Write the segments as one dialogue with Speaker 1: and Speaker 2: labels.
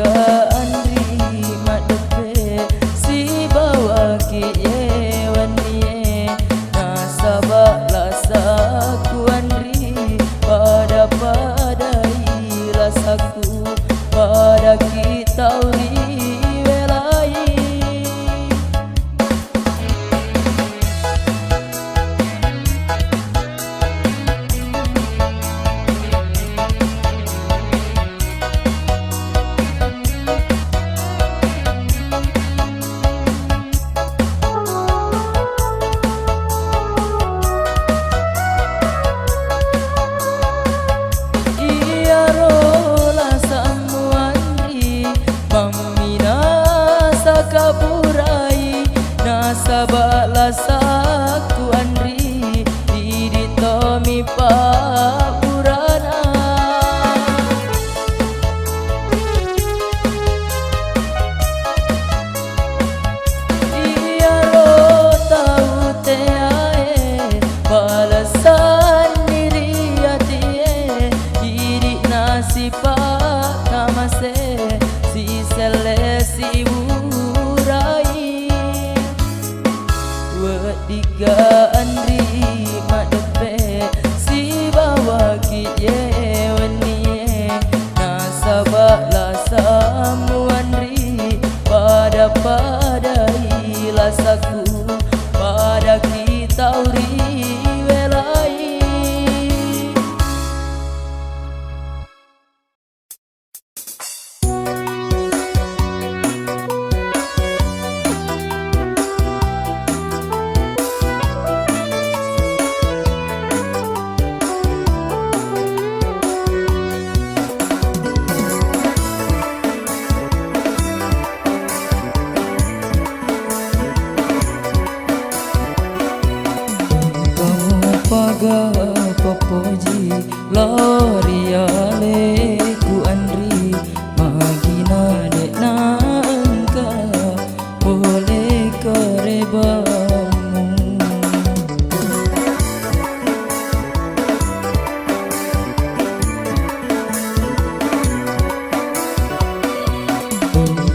Speaker 1: andri madepe si bawa ki yewanie nasaba lasaku andri pada rasaku pada kita welai. Kaburai nasaba lasaku andri diditomi papurana iya lo tau teae balasan diri atie didi nasipa kamase si selesi tiga andri madepe si bawa ki yewanie nasaba lasamu andri pada lasaku pada kita welai. Popoji loriale ku andri magina dek nangka boleh kerebamu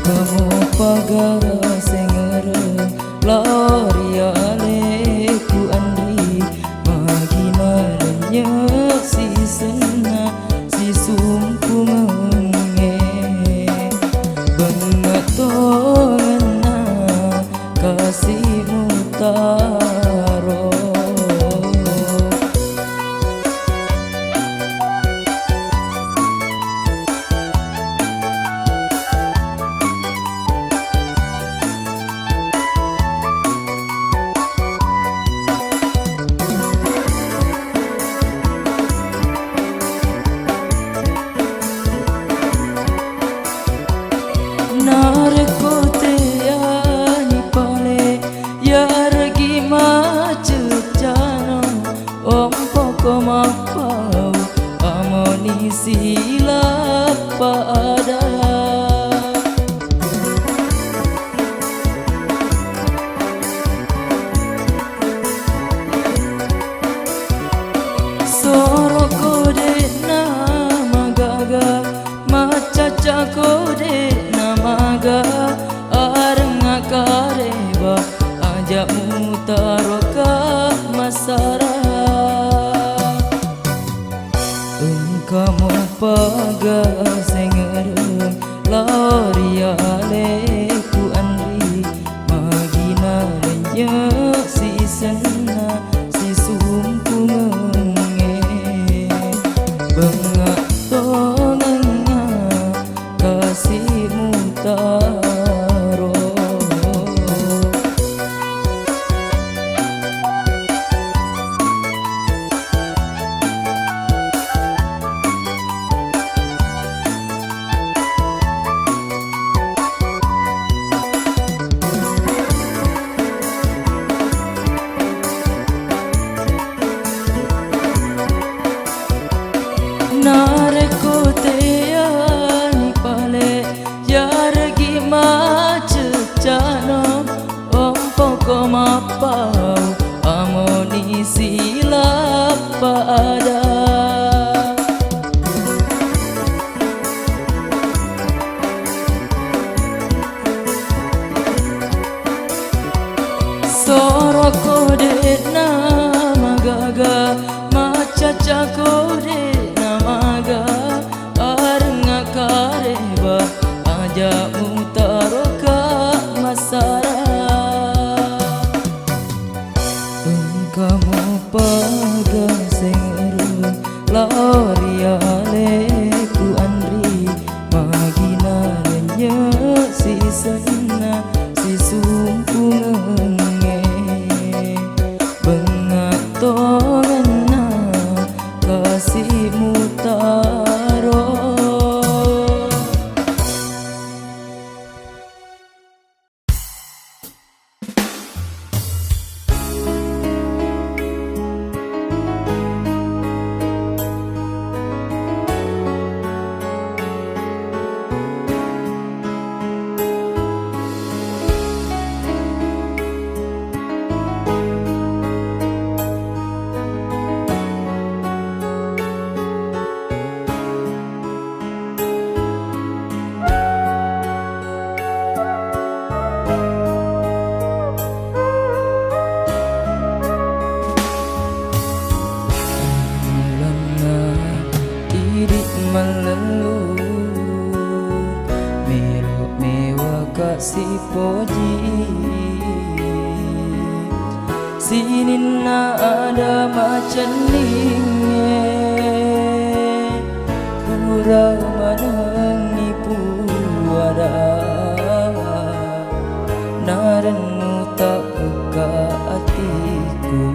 Speaker 1: kamu pagar sengere loriale ku andri si sena si sumpu menge bengatongena kasihmu taro komapau amoni silap pada soro kode nama gaga macaca kode nama ga arenga kareba ajak mutaroka masara kamu pagar sengereng loriale ku andri magina renyek si sena si sumpu menge bengak tongenga kasihmu taro nareko teani pale yargi macecano ompo komapau amoni silap pada naga sing loriale ku andri magina renya si sana si sumpungenge bengatongana kasih mutaro. Si poji sinin na ada macan ninge kurang manang nipu ada narenmu tak buka hatiku.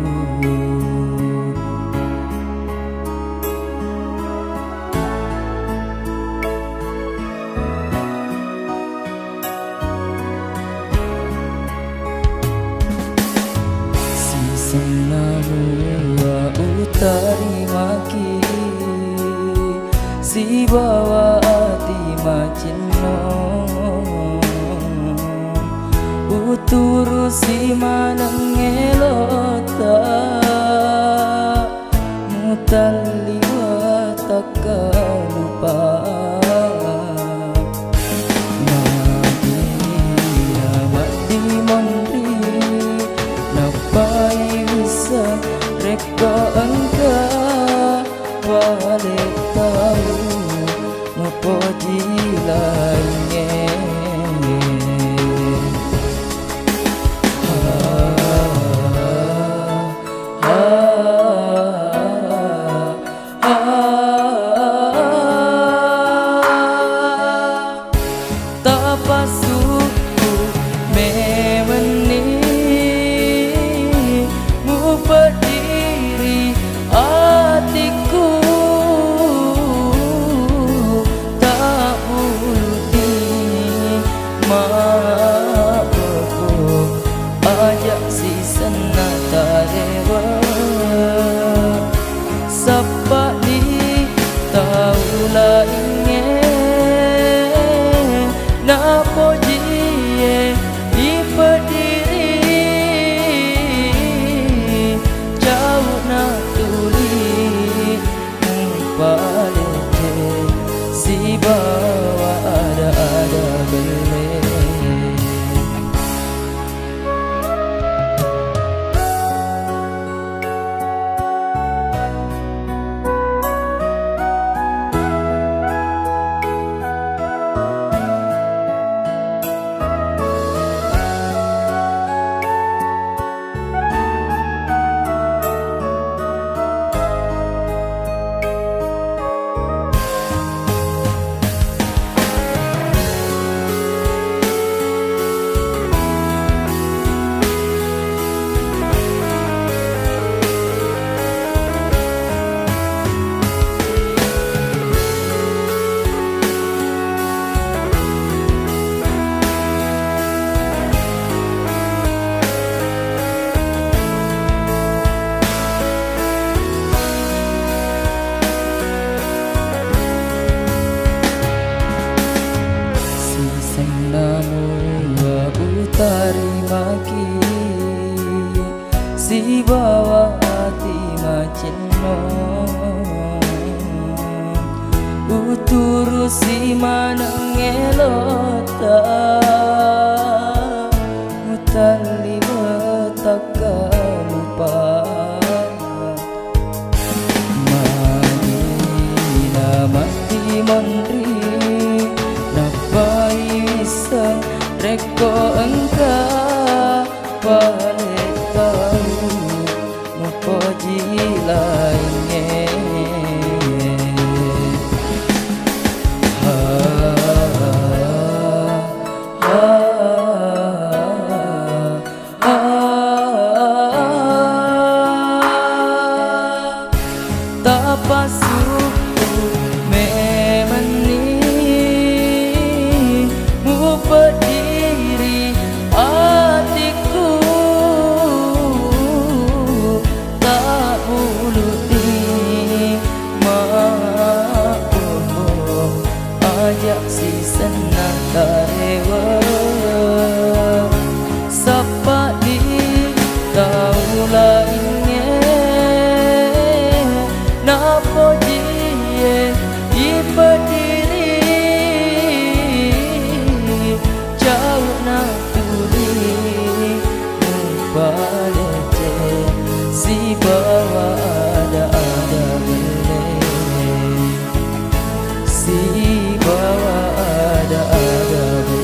Speaker 1: Senamua utari maki si bawa hati macino uturu si manang elota mutaliwa takkan lupa magina mati mondri napai reka engkau balik tahu mepuji lainnya. Tapasuku memeni berdiri hatiku tak budi maafku ajak si senata dewa sapa di taula ingin napo jie diperdiri palete si bawa ada bele. Terima kasih si bawa hati macino uturu si manang elota mutali takkan lupa magina mati mondri napai bisa reko engkau balik tahu mepuji lainnya. Tapasuku memani mu berdiri hatiku, tak buluti maafmu ajak si senang karewa sapa di tahu lainnya. Napa dia berdiri jauh nak tuli mumpalece si bawa ada bele, si bawa ada bele.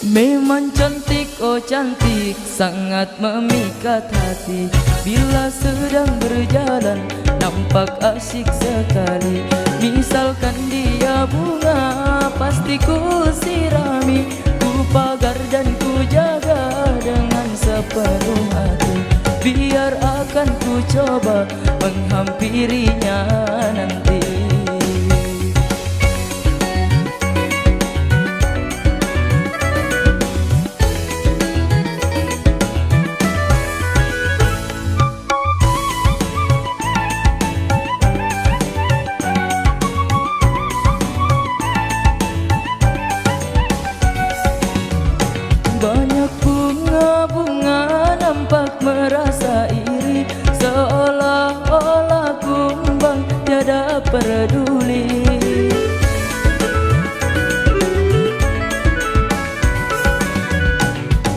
Speaker 1: Memang cantik, oh cantik, sangat memikat hati. Bila sedang berjalan, nampak asyik sekali. Misalkan dia bunga, pasti ku sirami, ku pagar dan ku jaga dengan sepenuh hati. Biar akan ku coba menghampirinya nanti. Banyak bunga-bunga nampak merasa iri, seolah-olah kumbang tiada peduli.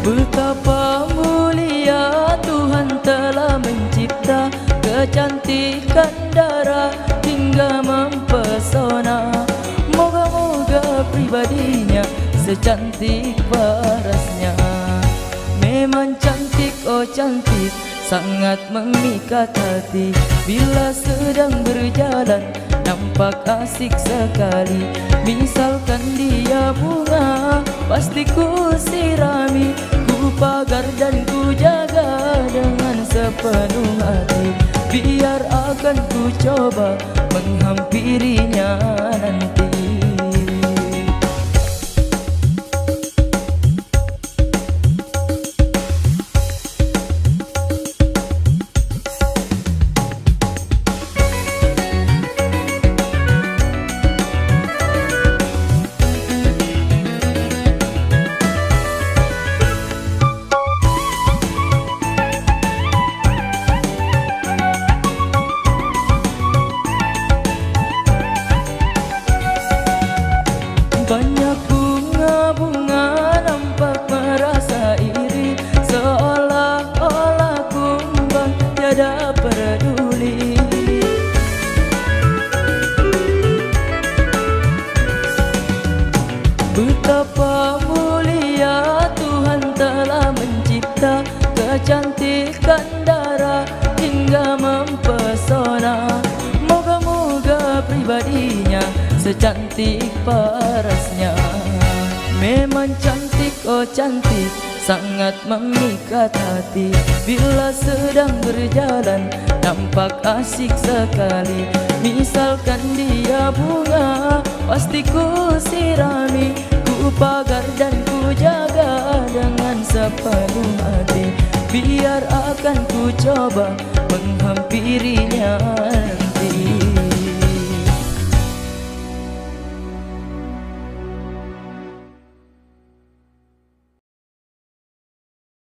Speaker 1: Betapa mulia Tuhan telah mencipta, kecantikan darah hingga mempesona. Moga-moga pribadinya secantik parasnya. Memang cantik, oh cantik, sangat memikat hati. Bila sedang berjalan, nampak asik sekali. Misalkan dia bunga, pasti ku sirami, ku pagar dan ku jaga dengan sepenuh hati. Biar akan ku coba menghampirinya nanti. Banyak bunga-bunga nampak merasa iri, seolah-olah kumbang tiada peduli. Betapa mulia Tuhan telah mencipta, kecantikan darah hingga mempesona. Moga-moga pribadinya secantik parasnya. Memang cantik, oh cantik, sangat memikat hati. Bila sedang berjalan, nampak asik sekali. Misalkan dia bunga, pasti ku sirami, ku pagar dan ku jaga penuh hati. Biar akan ku coba menghampirinya.